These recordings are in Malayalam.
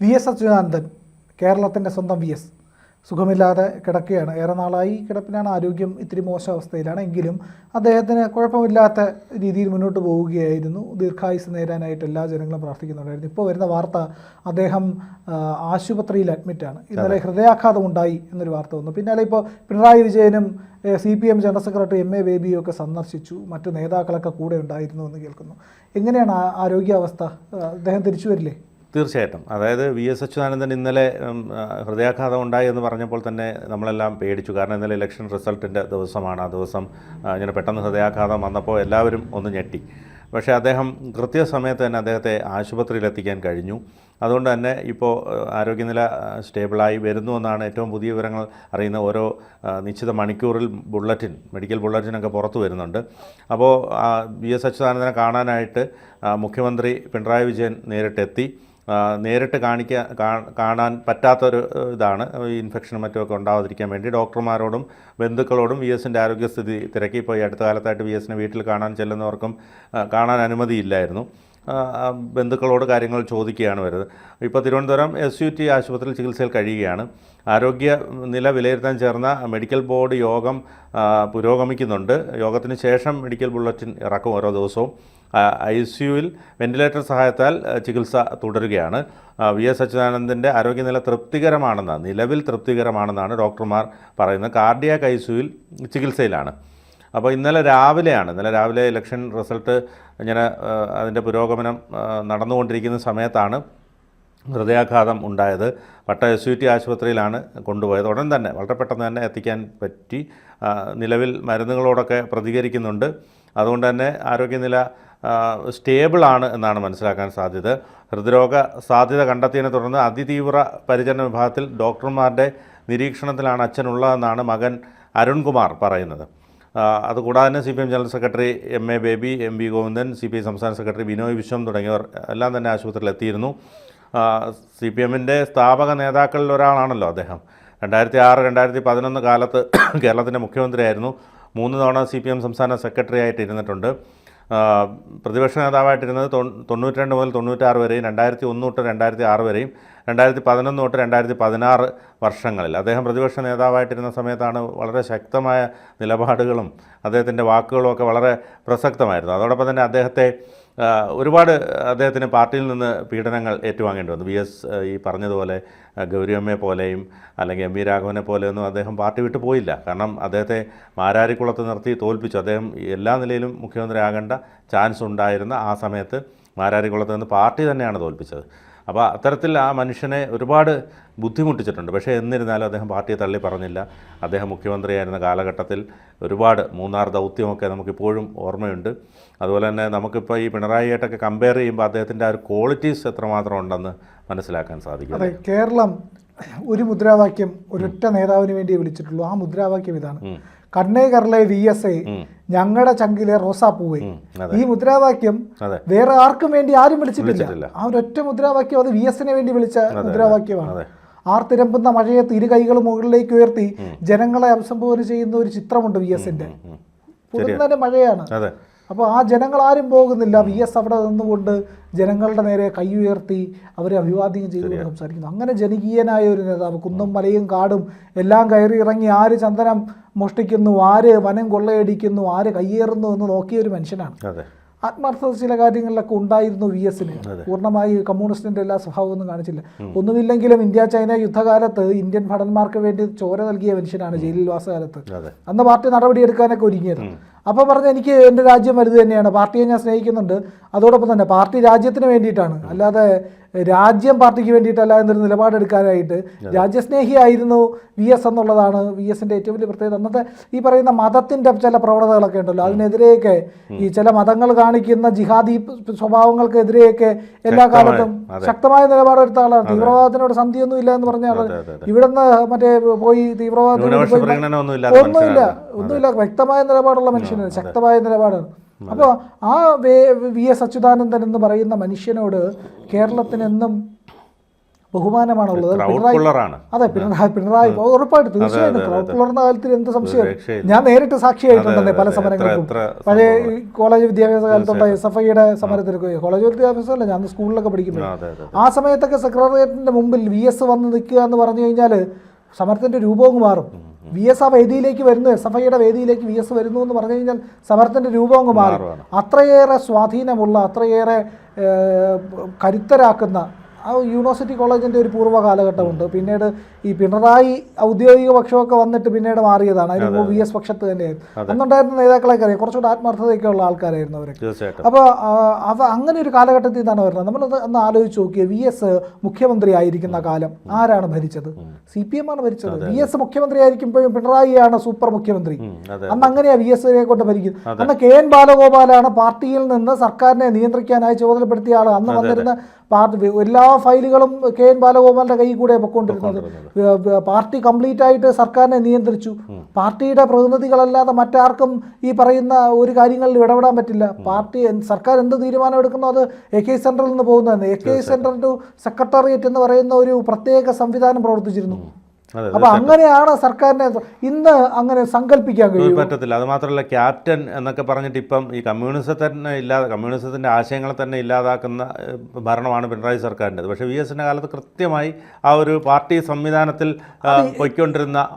വി.എസ്. അച്യുതാനന്ദൻ, കേരളത്തിൻ്റെ സ്വന്തം വി.എസ്. സുഖമില്ലാതെ കിടക്കുകയാണ്. ഏറെ നാളായി കിടപ്പിനാണ്. ആരോഗ്യം ഇത്തിരി മോശം അവസ്ഥയിലാണ്. എങ്കിലും അദ്ദേഹത്തിന് കുഴപ്പമില്ലാത്ത രീതിയിൽ മുന്നോട്ട് പോവുകയായിരുന്നു. ദീർഘായുസ് നേരാനായിട്ട് എല്ലാ ജനങ്ങളും പ്രാർത്ഥിക്കുന്നുണ്ടായിരുന്നു. ഇപ്പോൾ വരുന്ന വാർത്ത അദ്ദേഹം ആശുപത്രിയിൽ അഡ്മിറ്റാണ്. ഇന്നലെ ഹൃദയാഘാതം ഉണ്ടായി എന്നൊരു വാർത്ത വന്നു. പിന്നാലെ ഇപ്പോൾ പിണറായി വിജയനും CPM ജനറൽ സെക്രട്ടറി MA ബേബിയും ഒക്കെ സന്ദർശിച്ചു. മറ്റു നേതാക്കളൊക്കെ കൂടെ ഉണ്ടായിരുന്നു എന്ന് കേൾക്കുന്നു. എങ്ങനെയാണ് ആരോഗ്യാവസ്ഥ? അദ്ദേഹം തിരിച്ചു വരില്ലേ? തീർച്ചയായിട്ടും. അതായത് വി.എസ്. അച്യുതാനന്ദൻ ഇന്നലെ ഹൃദയാഘാതം ഉണ്ടായി എന്ന് പറഞ്ഞപ്പോൾ തന്നെ നമ്മളെല്ലാം പേടിച്ചു. കാരണം ഇന്നലെ ഇലക്ഷൻ റിസൾട്ടിൻ്റെ ദിവസമാണ്. ആ ദിവസം ഇങ്ങനെ പെട്ടെന്ന് ഹൃദയാഘാതം വന്നപ്പോൾ എല്ലാവരും ഒന്ന് ഞെട്ടി. പക്ഷേ അദ്ദേഹം കൃത്യസമയത്ത് തന്നെ അദ്ദേഹത്തെ ആശുപത്രിയിലെത്തിക്കാൻ കഴിഞ്ഞു. അതുകൊണ്ട് തന്നെ ഇപ്പോൾ ആരോഗ്യനില സ്റ്റേബിളായി വരുന്നു എന്നാണ് ഏറ്റവും പുതിയ വിവരങ്ങൾ അറിയുന്ന. ഓരോ നിശ്ചിത മണിക്കൂറിൽ മെഡിക്കൽ ബുള്ളറ്റിനൊക്കെ പുറത്തു വരുന്നുണ്ട്. അപ്പോൾ വി.എസ്. അച്യുതാനന്ദനെ കാണാനായിട്ട് മുഖ്യമന്ത്രി പിണറായി വിജയൻ നേരിട്ടെത്തി. നേരിട്ട് കാണാൻ പറ്റാത്തൊരു ഇതാണ്. ഇൻഫെക്ഷനും മറ്റുമൊക്കെ ഉണ്ടാവാതിരിക്കാൻ വേണ്ടി ഡോക്ടർമാരോടും ബന്ധുക്കളോടും വി.എസിൻ്റെ ആരോഗ്യസ്ഥിതി തിരക്കി. ഇപ്പോൾ ഈ അടുത്ത കാലത്തായിട്ട് വി.എസിനെ വീട്ടിൽ കാണാൻ ചെല്ലുന്നവർക്കും കാണാൻ അനുമതിയില്ലായിരുന്നു. ബന്ധുക്കളോട് കാര്യങ്ങൾ ചോദിക്കുകയാണ് വരുന്നത്. ഇപ്പോൾ തിരുവനന്തപുരം SUT ആശുപത്രിയിൽ ചികിത്സയിൽ കഴിയുകയാണ്. ആരോഗ്യ നില വിലയിരുത്താൻ ചേർന്ന മെഡിക്കൽ ബോർഡ് യോഗം പുരോഗമിക്കുന്നുണ്ട്. യോഗത്തിന് ശേഷം മെഡിക്കൽ ബുള്ളറ്റിൻ ഇറക്കും ഓരോ ദിവസവും. ICUവിൽ വെന്റിലേറ്റർ സഹായത്താൽ ചികിത്സ തുടരുകയാണ്. വി.എസ്. അച്യുതാനന്ദൻ്റെ ആരോഗ്യനില നിലവിൽ തൃപ്തികരമാണെന്നാണ് ഡോക്ടർമാർ പറയുന്നത്. കാർഡിയാക് ICUവിൽ ചികിത്സയിലാണ്. അപ്പോൾ ഇന്നലെ രാവിലെ ഇലക്ഷൻ റിസൾട്ട് ഇങ്ങനെ അതിൻ്റെ പുരോഗമനം നടന്നുകൊണ്ടിരിക്കുന്ന സമയത്താണ് ഹൃദയാഘാതം ഉണ്ടായത്. പട്ട SUT ആശുപത്രിയിലാണ് കൊണ്ടുപോയത്. ഉടൻ തന്നെ വളരെ പെട്ടെന്ന് തന്നെ എത്തിക്കാൻ പറ്റി. നിലവിൽ മരുന്നുകളോടൊക്കെ പ്രതികരിക്കുന്നുണ്ട്. അതുകൊണ്ട് തന്നെ ആരോഗ്യനില സ്റ്റേബിളാണ് എന്നാണ് മനസ്സിലാക്കാൻ സാധ്യത. ഹൃദ്രോഗ സാധ്യത കണ്ടെത്തിയതിനെ തുടർന്ന് അതിതീവ്ര പരിചരണ വിഭാഗത്തിൽ ഡോക്ടർമാരുടെ നിരീക്ഷണത്തിലാണ് അച്ഛനുള്ളതെന്നാണ് മകൻ അരുൺകുമാർ പറയുന്നത്. അതുകൂടാതെ CPM general secretary MA baby, MV Govindan, CPI സംസ്ഥാന സെക്രട്ടറി ബിനോയ് വിശ്വം തുടങ്ങിയവർ എല്ലാം തന്നെ ആശുപത്രിയിൽ എത്തിയിരുന്നു. CPMൻ്റെ സ്ഥാപക നേതാക്കളിൽ ഒരാളാണല്ലോ അദ്ദേഹം. 2006-2011 കാലത്ത് കേരളത്തിൻ്റെ മുഖ്യമന്ത്രിയായിരുന്നു. 3 തവണ CPM സംസ്ഥാന സെക്രട്ടറി ആയിട്ട് ഇരുന്നിട്ടുണ്ട്. പ്രതിപക്ഷ നേതാവായിട്ടിരുന്നത് 92 മുതൽ 96 വരെയും 2001 തൊട്ട് 2006 വരെയും 2011 തൊട്ട് 2016 വർഷങ്ങളിൽ. അദ്ദേഹം പ്രതിപക്ഷ നേതാവായിട്ടിരുന്ന സമയത്താണ് വളരെ ശക്തമായ നിലപാടുകളും അദ്ദേഹത്തിൻ്റെ വാക്കുകളും ഒക്കെ വളരെ പ്രസക്തമായിരുന്നു. അതോടൊപ്പം തന്നെ അദ്ദേഹത്തിന് പാർട്ടിയിൽ നിന്ന് പീഡനങ്ങൾ ഏറ്റുവാങ്ങേണ്ടി വന്നു. VS ഈ പറഞ്ഞതുപോലെ ഗൗരിയമ്മയെ പോലെയും അല്ലെങ്കിൽ MV രാഘവനെ പോലെയൊന്നും അദ്ദേഹം പാർട്ടി വിട്ടു പോയില്ല. കാരണം അദ്ദേഹത്തെ മാരാരിക്കുളത്ത് നിർത്തി തോൽപ്പിച്ചു. അദ്ദേഹം എല്ലാ നിലയിലും മുഖ്യമന്ത്രി ആകേണ്ട ചാൻസ് ഉണ്ടായിരുന്ന ആ സമയത്ത് മാരാരിക്കുളത്ത് നിന്ന് പാർട്ടി തന്നെയാണ് തോൽപ്പിച്ചത്. അപ്പോൾ അത്തരത്തിൽ ആ മനുഷ്യനെ ഒരുപാട് ബുദ്ധിമുട്ടിച്ചിട്ടുണ്ട്. പക്ഷേ എന്നിരുന്നാലും അദ്ദേഹം പാർട്ടിയെ തള്ളി പറഞ്ഞില്ല. അദ്ദേഹം മുഖ്യമന്ത്രിയായിരുന്ന കാലഘട്ടത്തിൽ ഒരുപാട് മൂന്നാർ ദൗത്യമൊക്കെ നമുക്കിപ്പോഴും ഓർമ്മയുണ്ട്. അതുപോലെ തന്നെ നമുക്കിപ്പോൾ ഈ പിണറായിയായിട്ടൊക്കെ കമ്പയർ ചെയ്യുമ്പോൾ അദ്ദേഹത്തിൻ്റെ ആ ഒരു ക്വാളിറ്റീസ് എത്രമാത്രം ഉണ്ടെന്ന് മനസ്സിലാക്കാൻ സാധിക്കും. അതെ, കേരളം ഒരു മുദ്രാവാക്യം ഒരൊറ്റ നേതാവിന് വേണ്ടി വിളിച്ചിട്ടുള്ളൂ. ആ മുദ്രാവാക്യം ഇതാണ്: കണ്ണേ കരളെ VS, ഞങ്ങളുടെ ചങ്കിലെ റോസാപ്പൂവേ. ഈ മുദ്രാവാക്യം വേറെ ആർക്കും വേണ്ടി ആരും വിളിച്ചിട്ടില്ല. ആ ഒരൊറ്റ മുദ്രാവാക്യം അത് VSനെ വേണ്ടി വിളിച്ച മുദ്രാവാക്യമാണ്. ആർത്തിരമ്പുന്ന മഴയത്ത് ഇരു കൈകൾ മുകളിലേക്ക് ഉയർത്തി ജനങ്ങളെ അഭിസംബോധന ചെയ്യുന്ന ഒരു ചിത്രമുണ്ട് VSന്റെ. പൊടുന്നതിന്റെ മഴയാണ്. അപ്പോൾ ആ ജനങ്ങൾ ആരും പോകുന്നില്ല. VS അവിടെ നിന്നുകൊണ്ട് ജനങ്ങളുടെ നേരെ കൈ ഉയർത്തി അവരെ അഭിവാദ്യം ചെയ്തുകൊണ്ട് സംസാരിക്കുന്നു. അങ്ങനെ ജനകീയനായ ഒരു നേതാവ്. കുന്നും മലയും കാടും എല്ലാം കയറി ഇറങ്ങി ആര് ചന്ദനം മോഷ്ടിക്കുന്നു, ആര് വനം കൊള്ളയടിക്കുന്നു, ആര് കയ്യേറുന്നു എന്ന് നോക്കിയ ഒരു മനുഷ്യനാണ്. ആത്മാർത്ഥത ചില കാര്യങ്ങളിലൊക്കെ ഉണ്ടായിരുന്നു VSന്. പൂർണ്ണമായി കമ്മ്യൂണിസ്റ്റിൻ്റെ എല്ലാ സ്വഭാവമൊന്നും കാണിച്ചില്ല. ഒന്നുമില്ലെങ്കിലും India-China യുദ്ധകാലത്ത് ഇന്ത്യൻ ഭടന്മാർക്ക് വേണ്ടി ചോര നൽകിയ മനുഷ്യനാണ് ജയിലിൽ വാസകാലത്ത്. അന്ന് പാർട്ടി നടപടിയെടുക്കാനൊക്കെ ഒരുങ്ങിയത്. അപ്പോൾ പറഞ്ഞ് എനിക്ക് എൻ്റെ രാജ്യം വലുത് തന്നെയാണ്, പാർട്ടിയെ ഞാൻ സ്നേഹിക്കുന്നുണ്ട്. അതോടൊപ്പം തന്നെ പാർട്ടി രാജ്യത്തിന് വേണ്ടിയിട്ടാണ്, അല്ലാതെ രാജ്യം പാർട്ടിക്ക് വേണ്ടിയിട്ടല്ല എന്നൊരു നിലപാടെടുക്കാനായിട്ട് രാജ്യസ്നേഹിയായിരുന്നു VS എന്നുള്ളതാണ് VSൻ്റെ ഏറ്റവും വലിയ പ്രത്യേകത. അന്നത്തെ ഈ പറയുന്ന മതത്തിൻ്റെ ചില പ്രവണതകളൊക്കെ ഉണ്ടല്ലോ, അതിനെതിരെയൊക്കെ ഈ ചില മതങ്ങൾ കാണിക്കുന്ന ജിഹാദി സ്വഭാവങ്ങൾക്കെതിരെയൊക്കെ എല്ലാ കാലത്തും ശക്തമായ നിലപാടെടുത്ത ആളാണ്. തീവ്രവാദത്തിനോട് സന്ധിയൊന്നും ഇല്ല എന്ന് പറഞ്ഞ ആള് ഇവിടുന്ന് മറ്റേ പോയി തീവ്രവാദത്തിനോട് ഒന്നുമില്ല, വ്യക്തമായ നിലപാടുള്ള മനുഷ്യനാണ്, ശക്തമായ നിലപാടാണ്. അപ്പോൾ ആ VS അച്യുതാനന്ദൻ എന്ന് പറയുന്ന മനുഷ്യനോട് കേരളത്തിനെന്നും ബഹുമാനമാണുള്ളത്. ക്രൗഡ് അതെ, പിണറായി ഉറപ്പായിട്ട് തീർച്ചയായിട്ടും ക്രൗഡ് പുലർന്ന കാര്യത്തിൽ എന്ത് സംശയം. ഞാൻ നേരിട്ട് സാക്ഷിയായിട്ടുണ്ടെന്നേ പല സമരങ്ങൾക്കും. പഴയ കോളേജ് വിദ്യാഭ്യാസ കാലത്തുള്ള SFIയുടെ സമരത്തിൽ, കോളേജ് വിദ്യാഭ്യാസമല്ല, ഞാൻ സ്കൂളിലൊക്കെ പഠിക്കുമ്പോൾ ആ സമയത്തൊക്കെ സെക്രട്ടേറിയറ്റിന്റെ മുമ്പിൽ VS വന്ന് നിൽക്കുക എന്ന് പറഞ്ഞു കഴിഞ്ഞാൽ സമരത്തിന്റെ രൂപവും മാറും. VS ആ വേദിയിലേക്ക് വരുന്നു, SFIയുടെ വേദിയിലേക്ക് VS വരുന്നു എന്ന് പറഞ്ഞു കഴിഞ്ഞാൽ സമരത്തിന്റെ രൂപവും മാറും. അത്രയേറെ സ്വാധീനമുള്ള, അത്രയേറെ കരുത്തരാക്കുന്ന ആ യൂണിവേഴ്സിറ്റി കോളേജിൻ്റെ ഒരു പൂർവ്വ കാലഘട്ടമുണ്ട്. പിന്നീട് ഈ പിണറായി ഔദ്യോഗിക പക്ഷമൊക്കെ വന്നിട്ട് പിന്നീട് മാറിയതാണ്. അതിന് VS പക്ഷത്ത് തന്നെയായിരുന്നു. അന്നുണ്ടായിരുന്ന നേതാക്കളൊക്കെ അറിയാം, കുറച്ചുകൂടെ ആത്മാർത്ഥതയൊക്കെ ഉള്ള ആൾക്കാരായിരുന്നു അവരൊക്കെ. അപ്പോൾ അങ്ങനെ ഒരു കാലഘട്ടത്തിൽ നിന്നാണ് വരുന്നത്. നമ്മളത് ഒന്ന് ആലോചിച്ച് നോക്കിയത്, VS മുഖ്യമന്ത്രി ആയിരിക്കുന്ന കാലം ആരാണ് ഭരിച്ചത്? CPM ആണ് ഭരിച്ചത്. VS മുഖ്യമന്ത്രി ആയിരിക്കുമ്പോഴും പിണറായിയാണ് സൂപ്പർ മുഖ്യമന്ത്രി. അന്ന് അങ്ങനെയാണ് VSനെ കൊണ്ട് ഭരിക്കുന്നത്. അന്ന് KN ബാലഗോപാലാണ് പാർട്ടിയിൽ നിന്ന് സർക്കാരിനെ നിയന്ത്രിക്കാനായി ചുമതലപ്പെടുത്തിയ ആൾ. അന്ന് വന്നിരുന്ന എല്ലാ ഫയലുകളും KN ബാലഗോപാലിന്റെ കയ്യിൽ കൂടെ പൊയ്ക്കൊണ്ടിരുന്നത്. പാർട്ടി കംപ്ലീറ്റ് ആയിട്ട് സർക്കാരിനെ നിയന്ത്രിച്ചു. പാർട്ടിയുടെ പ്രതിനിധികളല്ലാതെ മറ്റാർക്കും ഈ പറയുന്ന ഒരു കാര്യങ്ങളിൽ ഇടപെടാൻ പറ്റില്ല. പാർട്ടി സർക്കാർ എന്ത് തീരുമാനം എടുക്കുന്നോ അത് AK സെന്ററിൽ നിന്ന് പോകുന്നതാണ്. AK സെന്റർ ടു സെക്രട്ടേറിയറ്റ് എന്ന് പറയുന്ന ഒരു പ്രത്യേക സംവിധാനം പ്രവർത്തിച്ചിരുന്നു. അപ്പൊ അങ്ങനെയാണ് സർക്കാരിനെ ഇന്ന് അങ്ങനെ സങ്കല്പിക്കാൻ കഴിയും പറ്റത്തില്ല. അത് മാത്രമല്ല, ക്യാപ്റ്റൻ എന്നൊക്കെ പറഞ്ഞിട്ട് ഇപ്പം ഈ കമ്മ്യൂണിസത്തിന്റെ ആശയങ്ങളെ തന്നെ ഇല്ലാതാക്കുന്ന ഭരണമാണ് പിണറായി സർക്കാരിൻ്റെത്. പക്ഷേ VSന്റെ കാലത്ത് കൃത്യമായി ആ ഒരു പാർട്ടി സംവിധാനത്തിൽ പൊയ്ക്കൊണ്ടിരുന്ന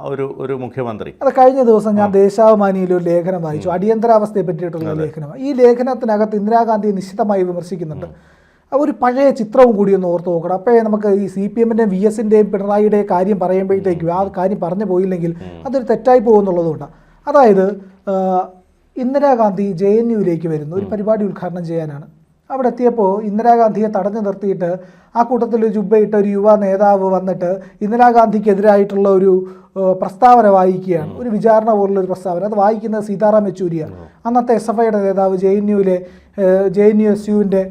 ഒരു മുഖ്യമന്ത്രി. അത് കഴിഞ്ഞ ദിവസം ഞാൻ ദേശാഭിമാനിയിൽ ഒരു ലേഖനം വായിച്ചു, അടിയന്തരാവസ്ഥയെ പറ്റിയിട്ടുള്ള ലേഖനം. ഈ ലേഖനത്തിനകത്ത് ഇന്ദിരാഗാന്ധിയെ നിശ്ചിതമായി വിമർശിക്കുന്നുണ്ട്. ഒരു പഴയ ചിത്രവും കൂടി ഒന്ന് ഓർത്ത് നോക്കണം. അപ്പോഴേ നമുക്ക് ഈ CPMൻ്റെയും VSൻ്റെയും പിണറായിയുടെയും കാര്യം പറയുമ്പോഴത്തേക്കും ആ കാര്യം പറഞ്ഞു പോയില്ലെങ്കിൽ അതൊരു തെറ്റായി പോകുന്നുള്ളതുകൊണ്ട്. അതായത് ഇന്ദിരാഗാന്ധി JNUവിലേക്ക് വരുന്നു, ഒരു പരിപാടി ഉദ്ഘാടനം ചെയ്യാനാണ്. അവിടെ എത്തിയപ്പോൾ ഇന്ദിരാഗാന്ധിയെ തടഞ്ഞു നിർത്തിയിട്ട് ആ കൂട്ടത്തിൽ ജുബ്ബയിട്ട ഒരു യുവ നേതാവ് വന്നിട്ട് ഇന്ദിരാഗാന്ധിക്കെതിരായിട്ടുള്ള ഒരു പ്രസ്താവന വായിക്കുകയാണ്. ഒരു വിചാരണ പോലുള്ള ഒരു പ്രസ്താവന. അത് വായിക്കുന്നത് സീതാറാം യെച്ചൂരിയാണ്, അന്നത്തെ SFIയുടെ നേതാവ്, JNUSUവിൻ്റെ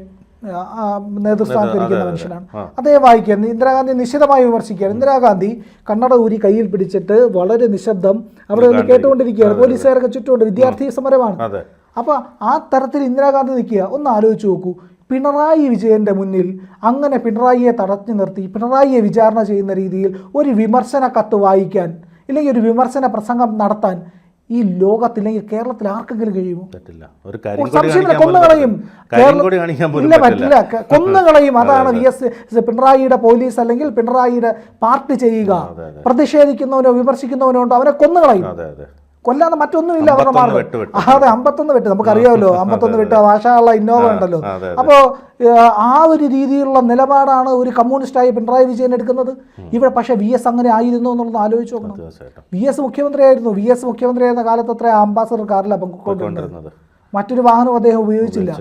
നേതൃസ്ഥാനത്തിരിക്കുന്ന മനുഷ്യനാണ്. അദ്ദേഹം വായിക്കുന്നത് ഇന്ദിരാഗാന്ധി നിശിതമായി വിമർശിക്കുകയാണ്. ഇന്ദിരാഗാന്ധി കണ്ണട ഊരി കയ്യിൽ പിടിച്ചിട്ട് വളരെ നിശബ്ദം അവിടെ നിന്ന് കേട്ടുകൊണ്ടിരിക്കുകയാണ്. പോലീസുകാരൊക്കെ ചുറ്റുമുണ്ട്, വിദ്യാർത്ഥി സമരമാണ്. അപ്പോൾ ആ തരത്തിൽ ഇന്ദിരാഗാന്ധി നിൽക്കുക. ഒന്ന് ആലോചിച്ച് നോക്കൂ, പിണറായി വിജയൻ്റെ മുന്നിൽ അങ്ങനെ പിണറായിയെ തടഞ്ഞു നിർത്തി പിണറായിയെ വിചാരണ ചെയ്യുന്ന രീതിയിൽ ഒരു വിമർശന കത്ത് വായിക്കാൻ, ഇല്ലെങ്കിൽ ഒരു വിമർശന പ്രസംഗം നടത്താൻ ഈ ലോകത്തില്ലെങ്കിൽ കേരളത്തിൽ ആർക്കെങ്കിലും കഴിയുമോ? കൊന്നുകളയും. ഇല്ല, പറ്റില്ല, കൊന്നുകളയും. അതാണ് പിണറായിയുടെ പോലീസ് അല്ലെങ്കിൽ പിണറായിയുടെ പാർട്ടി ചെയ്യുക. പ്രതിഷേധിക്കുന്നവനോ വിമർശിക്കുന്നവനോ ഉണ്ടോ അവനെ കൊന്നുകളയും. കൊല്ലാതെ മറ്റൊന്നുമില്ല അവരുടെ മാർഗം. അതെ, 51 വെട്ട് നമുക്കറിയാമല്ലോ. 51 വെട്ട് ഭാഷയുള്ള ഇന്നോവ ഉണ്ടല്ലോ. അപ്പോൾ ആ ഒരു രീതിയിലുള്ള നിലപാടാണ് ഒരു കമ്മ്യൂണിസ്റ്റായി പിണറായി വിജയൻ എടുക്കുന്നത് ഇവിടെ. പക്ഷേ VS അങ്ങനെ ആയിരുന്നു എന്നുള്ളത് ആലോചിച്ച് നോക്കണം. VS മുഖ്യമന്ത്രിയായിരുന്നു. VS മുഖ്യമന്ത്രിയായിരുന്ന കാലത്ത് അത്ര അംബാസഡർ കാറിലാണ് കൊണ്ടുവരുന്നത്. മറ്റൊരു വാഹനം അദ്ദേഹം ഉപയോഗിച്ചില്ല.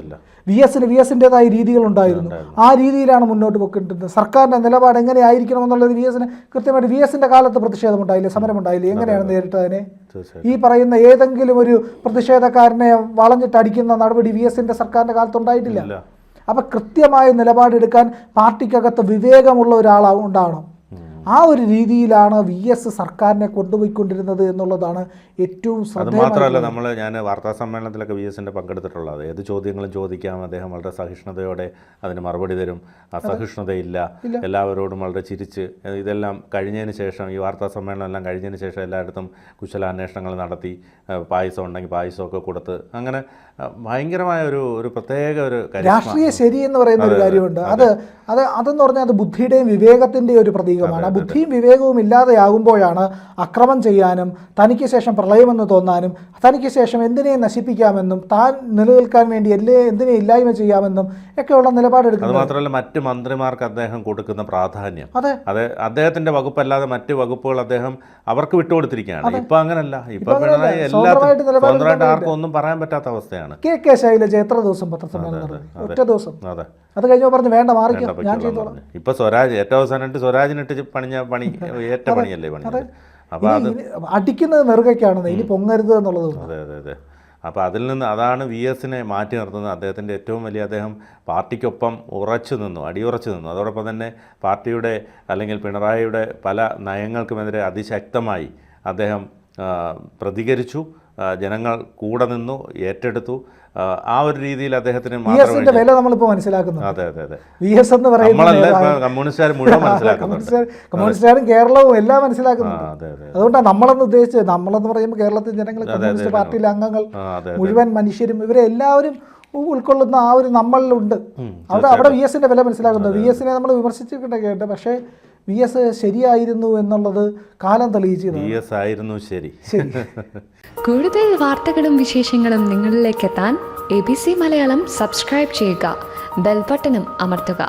VSൻ്റെതായ രീതികളുണ്ടായിരുന്നു. ആ രീതിയിലാണ് മുന്നോട്ട് പോയിക്കൊണ്ടിരുന്നത്. സർക്കാരിൻ്റെ നിലപാട് എങ്ങനെയായിരിക്കണം എന്നുള്ളത് VSന് കൃത്യമായിട്ട് VSൻ്റെ കാലത്ത് പ്രതിഷേധമുണ്ടായില്ലേ, സമരമുണ്ടായില്ലേ? എങ്ങനെയാണ് നേരിട്ടതിനെ? ഈ പറയുന്ന ഏതെങ്കിലും ഒരു പ്രതിഷേധക്കാരനെ വളഞ്ഞിട്ടടിക്കുന്ന നടപടി VSൻ്റെ സർക്കാരിൻ്റെ കാലത്തുണ്ടായിട്ടില്ല. അപ്പം കൃത്യമായ നിലപാടെടുക്കാൻ പാർട്ടിക്കകത്ത് വിവേകമുള്ള ഒരാളുണ്ടാവണം. ആ ഒരു രീതിയിലാണ് VS സർക്കാരിനെ കൊണ്ടുപോയിക്കൊണ്ടിരുന്നത് എന്നുള്ളതാണ് ഏറ്റവും അത് മാത്രമല്ല, ഞാൻ വാർത്താ സമ്മേളനത്തിലൊക്കെ VSൻ്റെ പങ്കെടുത്തിട്ടുള്ളത്. ഏത് ചോദ്യങ്ങളും ചോദിക്കാം, അദ്ദേഹം വളരെ സഹിഷ്ണുതയോടെ അതിന് മറുപടി തരും. അസഹിഷ്ണുതയില്ല, എല്ലാവരോടും വളരെ ചിരിച്ച്. ഇതെല്ലാം കഴിഞ്ഞതിന് ശേഷം, ഈ വാർത്താ സമ്മേളനം എല്ലാം കഴിഞ്ഞതിന് ശേഷം എല്ലായിടത്തും കുശലാന്വേഷണങ്ങൾ നടത്തി, പായസം ഉണ്ടെങ്കിൽ പായസമൊക്കെ കൊടുത്ത്, അങ്ങനെ ഭയങ്കരമായ ഒരു പ്രത്യേക ഒരു രാഷ്ട്രീയ ശരി എന്ന് പറയുന്ന ഒരു കാര്യമുണ്ട്. അതെന്ന് പറഞ്ഞാൽ അത് ബുദ്ധിയുടെയും വിവേകത്തിൻ്റെയും ഒരു പ്രതീകമാണ്. ബുദ്ധിയും വിവേകവും ഇല്ലാതെയാകുമ്പോഴാണ് അക്രമം ചെയ്യാനും തനിക്ക് ശേഷം പ്രളയമെന്ന് തോന്നാനും തനിക്ക് ശേഷം എന്തിനേയും നശിപ്പിക്കാമെന്നും താൻ നിലനിൽക്കാൻ വേണ്ടി എന്തിനെ ഇല്ലായ്മ ചെയ്യാമെന്നും ഒക്കെയുള്ള നിലപാടെടുക്കുന്നത്. അത് മാത്രമല്ല, മറ്റ് മന്ത്രിമാർക്ക് അദ്ദേഹം കൊടുക്കുന്ന പ്രാധാന്യം, അതെ, അദ്ദേഹത്തിന്റെ വകുപ്പല്ലാതെ മറ്റ് വകുപ്പുകൾ അദ്ദേഹം അവർക്ക് വിട്ടുകൊടുത്തിരിക്കുകയാണ്. ഇപ്പൊ അങ്ങനല്ല. ഇപ്പൊ പിണറായി സ്വന്തമായിട്ട് ആർക്കും ഒന്നും പറയാൻ പറ്റാത്ത അവസ്ഥയാണ്. KK ശൈലജ എത്ര ദിവസം പത്രസമ്മേളനം നടത്തി? ഒറ്റ ദിവസം. അത് കഴിഞ്ഞപ്പോൾ പറഞ്ഞു വേണ്ട, മാറിക്കോ, ഞാൻ ചെയ്തോളാം. ഇപ്പൊ സ്വരാജ് ഏറ്റവും അവസാനമായിട്ട് സ്വരാജിനിട്ട് ഏറ്റ പണിയല്ലേ പണി. അപ്പോൾ അത് അടിക്കുന്നത് നെറുകയ്ക്കാണെന്ന്, ഇനി പൊങ്ങരുത് എന്നുള്ളത്. അതെ. അപ്പോൾ അതിൽ നിന്ന് അതാണ് VSനെ മാറ്റി നിർത്തുന്നത്. അദ്ദേഹത്തിൻ്റെ ഏറ്റവും വലിയ, അദ്ദേഹം പാർട്ടിക്കൊപ്പം അടിയുറച്ചു നിന്നു. അതോടൊപ്പം തന്നെ പാർട്ടിയുടെ അല്ലെങ്കിൽ പിണറായിയുടെ പല നയങ്ങൾക്കുമെതിരെ അതിശക്തമായി അദ്ദേഹം പ്രതികരിച്ചു. ജനങ്ങൾ കൂടെ നിന്നു, ഏറ്റെടുത്തു. ആ ഒരു രീതിയിൽ അദ്ദേഹത്തിന് VSന്റെ വില നമ്മളിപ്പോൾ മനസ്സിലാക്കുന്നു. അതെ അതെ അതെ. VS എന്ന് പറയുന്നത് കമ്മ്യൂണിസ്റ്റുകാർ മുഴുവൻ മനസ്സിലാക്കുന്നുണ്ട്. കമ്മ്യൂണിസ്റ്റുകാരും കേരളവും എല്ലാം മനസ്സിലാക്കുന്നുണ്ട്. അതെ അതെ. അതുകൊണ്ടാണ് നമ്മളെന്ന് ഉദ്ദേശിച്ചത്. നമ്മളെന്ന് പറയുമ്പോൾ കേരളത്തിലെ ജനങ്ങൾ, കമ്മ്യൂണിസ്റ്റ് പാർട്ടിയിലെ അംഗങ്ങൾ, മുഴുവൻ മനുഷ്യരും ഇവരെ എല്ലാവരും ഉൾക്കൊള്ളുന്ന ആ ഒരു നമ്മളിലുണ്ട്. അവിടെ VSന്റെ വില മനസ്സിലാക്കുന്നത്. VSനെ നമ്മൾ വിമർശിച്ചിട്ടുണ്ട്, പക്ഷേ VS ശരിയായിരുന്നു എന്നുള്ളത് കാലം തെളിയിച്ചു. VS ആയിരുന്നു ശരി. കൂടുതൽ വാർത്തകളും വിശേഷങ്ങളും നിങ്ങളിലേക്ക് എത്താൻ ABC മലയാളം സബ്സ്ക്രൈബ് ചെയ്യുക, ബെൽ ബട്ടണും അമർത്തുക.